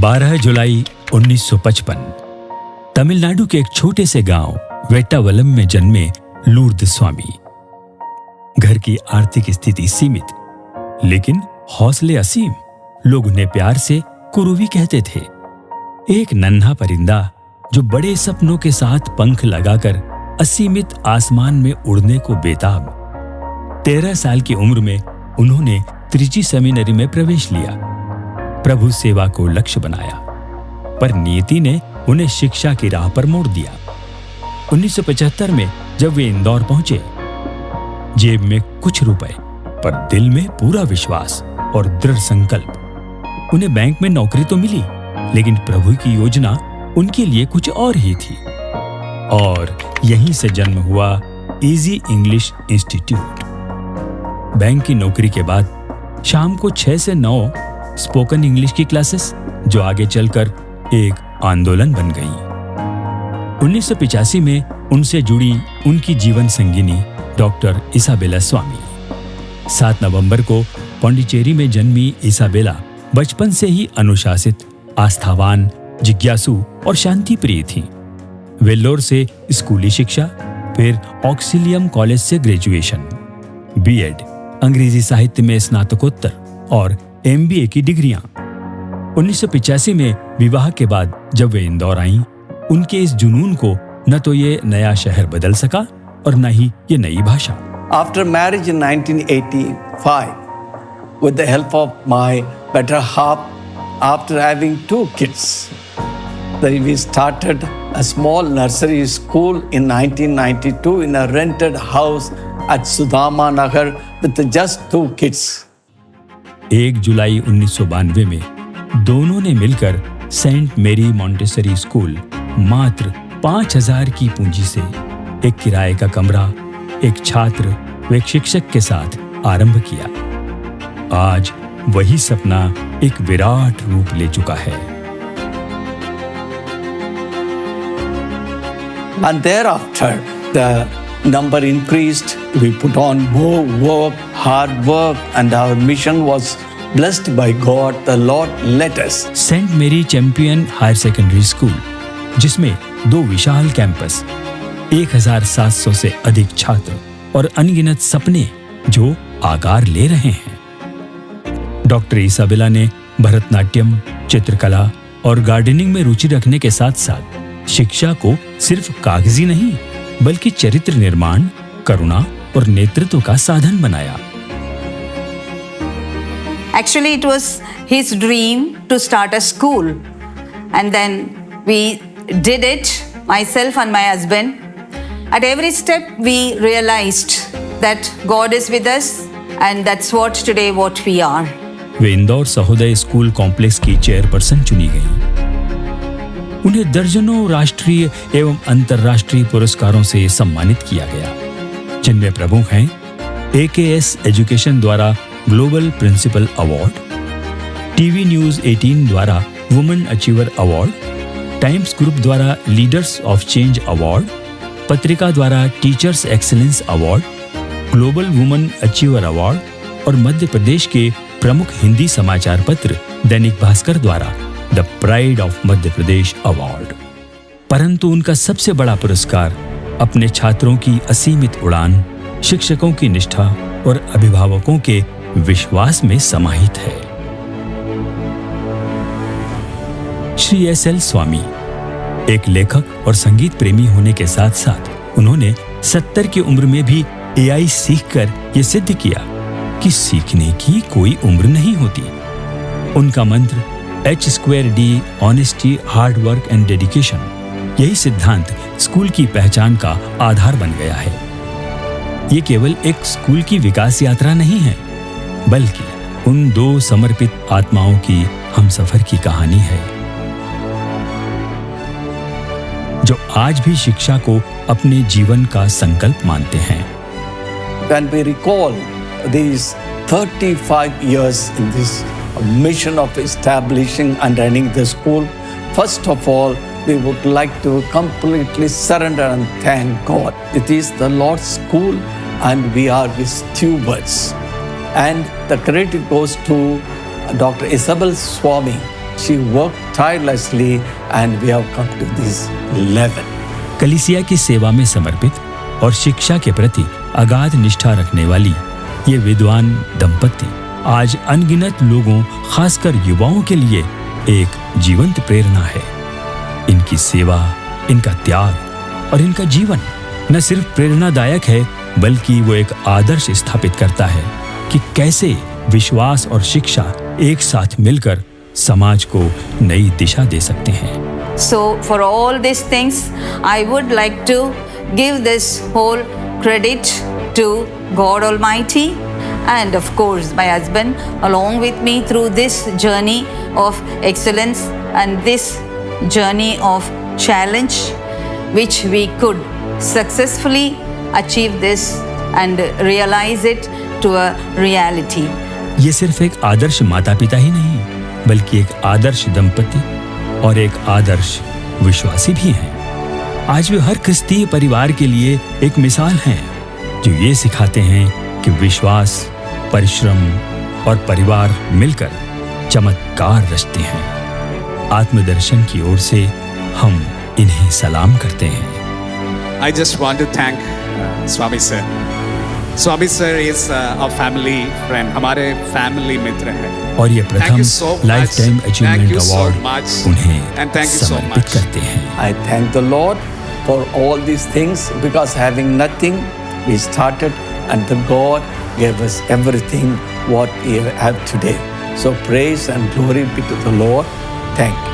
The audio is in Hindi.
12 जुलाई 1955 तमिलनाडु के एक छोटे से गांव वेट्टावलम में जन्मे लूर्द स्वामी। घर की आर्थिक स्थिति सीमित, लेकिन हौसले असीम। लोग उन्हें प्यार से कुरुवी कहते थे। एक नन्हा परिंदा जो बड़े सपनों के साथ पंख लगाकर असीमित आसमान में उड़ने को बेताब। 13 साल की उम्र में उन्होंने त्रिची सेमिनरी में प्रवेश लिया, प्रभु सेवा को लक्ष्य बनाया, पर नियति ने उन्हें शिक्षा की राह पर मोड़ दिया। 1975 में जब वे इंदौर पहुंचे, जेब में कुछ रुपए पर दिल में पूरा विश्वास और दृढ़ संकल्प। उन्हें बैंक में नौकरी तो मिली, लेकिन प्रभु की योजना उनके लिए कुछ और ही थी। और यहीं से जन्म हुआ इजी इंग्लिश इंस्टीट्यूट। बैंक की नौकरी के बाद शाम को 6 से 9 स्पोकन इंग्लिश की क्लासेस, जो आगे चलकर एक आंदोलन बन गई। 1985 में उनसे जुड़ी उनकी जीवन संगिनी डॉक्टर इसाबेला स्वामी। 7 नवंबर को पौंडीचेरी में जन्मी इसाबेला बचपन से ही अनुशासित, आस्थावान, जिज्ञासु और शांति प्रिय थीं। वेल्लोर से स्कूली शिक्षा, फिर ऑक्सिलियम कॉलेज से ग्रेजुएशन, बीएड, अंग्रेजी साहित्य में स्नातकोत्तर और एमबीए की डिग्रियां। 1985 में विवाह के बाद जब वे इंदौर आईं, उनके इस जुनून को न तो ये नया शहर बदल सका और न ही ये नई भाषा। After marriage in 1985, with the help of my better half, after having 2 kids, we started a small nursery school in 1992 in a rented house at Sudama Nagar with just 2 kids. 1 जुलाई 1992 में दोनों ने मिलकर सेंट मेरी मॉन्टेसरी स्कूल मात्र 5,000 की पूंजी से एक किराए का कमरा, एक छात्र व एक शिक्षक के साथ आरंभ किया। आज वही सपना एक विराट रूप ले चुका है। And thereafter, the number increased. We put on more work, hard work, and our mission was blessed by God. The Lord led us. Saint Mary Champion Higher Secondary School, जिसमें 2 विशाल कैंपस, 1,700 से अधिक छात्र और अनगिनत सपने जो आकार ले रहे हैं। डॉक्टर इसाबेला ने भरतनाट्यम, चित्रकला और गार्डनिंग में रुचि रखने के साथ साथ शिक्षा को सिर्फ कागजी नहीं, बल्कि चरित्र निर्माण, करुणा और नेतृत्व का साधन बनाया। Actually, it was his dream to start a school, and then we did it, myself and my husband. At every step, we realized that God is with us, and that's what we are. Way Indore Sahodaya school complex की चेयरपर्सन चुनी गईं। उन्हें दर्जनों राष्ट्रीय एवं अंतर्राष्ट्रीय पुरस्कारों से सम्मानित किया गया, जिनमें प्रमुख हैं AKS एजुकेशन द्वारा global principal award, TV news 18 द्वारा women achiever award, Times group द्वारा leaders of change award, Patrika द्वारा teachers excellence award, global women achiever award और मध्य प्रदेश के प्रमुख हिंदी समाचार पत्र दैनिक भास्कर द्वारा the pride of Madhya Pradesh award. परंतु उनका सबसे बड़ा पुरस्कार अपने छात्रों की असीमित उड़ान, शिक्षकों की निष्ठा और अभिभावकों के विश्वास में समाहित है। श्री SL स्वामी एक लेखक और संगीत प्रेमी होने के साथ साथ उन्होंने 70 की उम्र में भी AI सीखकर ये सिद्ध किया कि सीखने की कोई उम्र नहीं होती। उनका मंत्र H2D honesty, hard work and dedication, यही सिद्धांत स्कूल की पहचान का आधार बन गया है। ये केवल एक स्कूल की विकास यात्रा नहीं है, बल्कि उन 2 समर्पित आत्माओं की हमसफर की कहानी है, जो आज भी शिक्षा को अपने जीवन का संकल्प मानते हैं। When we recall these 35 years in this mission of establishing and running the school, first of all, we would like to completely surrender and thank God. It is the Lord's school and we are His stewards. And the credit goes to Dr. Isabel Swami. she worked tirelessly and we have come to this level. कलीसिया की सेवा में समर्पित और शिक्षा के प्रति अगाध निष्ठा रखने वाली ये विद्वान दंपति आज अनगिनत लोगों, खासकर युवाओं के लिए एक जीवंत प्रेरणा है। इनकी सेवा, इनका त्याग और इनका जीवन न सिर्फ प्रेरणादायक है, बल्कि वो एक आदर्श स्थापित करता है कि कैसे विश्वास और शिक्षा एक साथ मिलकर समाज को नई दिशा दे सकते हैं। So for all these things, I would like to give this whole credit to God Almighty and of course my husband along with me through this journey of excellence and this journey of challenge which we could successfully achieve this and realize it to a reality. ये सिर्फ एक आदर्श माता पिता ही नहीं, बल्कि एक आदर्श दंपति और एक आदर्श विश्वासी भी हैं। आज वे हर क्रिस्तीय परिवार के लिए एक मिसाल हैं, जो ये सिखाते हैं कि विश्वास, परिश्रम और परिवार मिलकर चमत्कार रचते हैं। आत्मदर्शन की ओर से हम इन्हें सलाम करते हैं। I just want to thank Swami sir. Swami sir is our family friend. हमारे family मित्र हैं। और ये Thank प्रथम you so much. Life time Thank achievement you so award much. उन्हें And thank you so समर्पित much. करते हैं। I thank the Lord for all these things because having nothing, we started and the God gave us everything what we have today. So praise and glory be to the Lord. Thank you.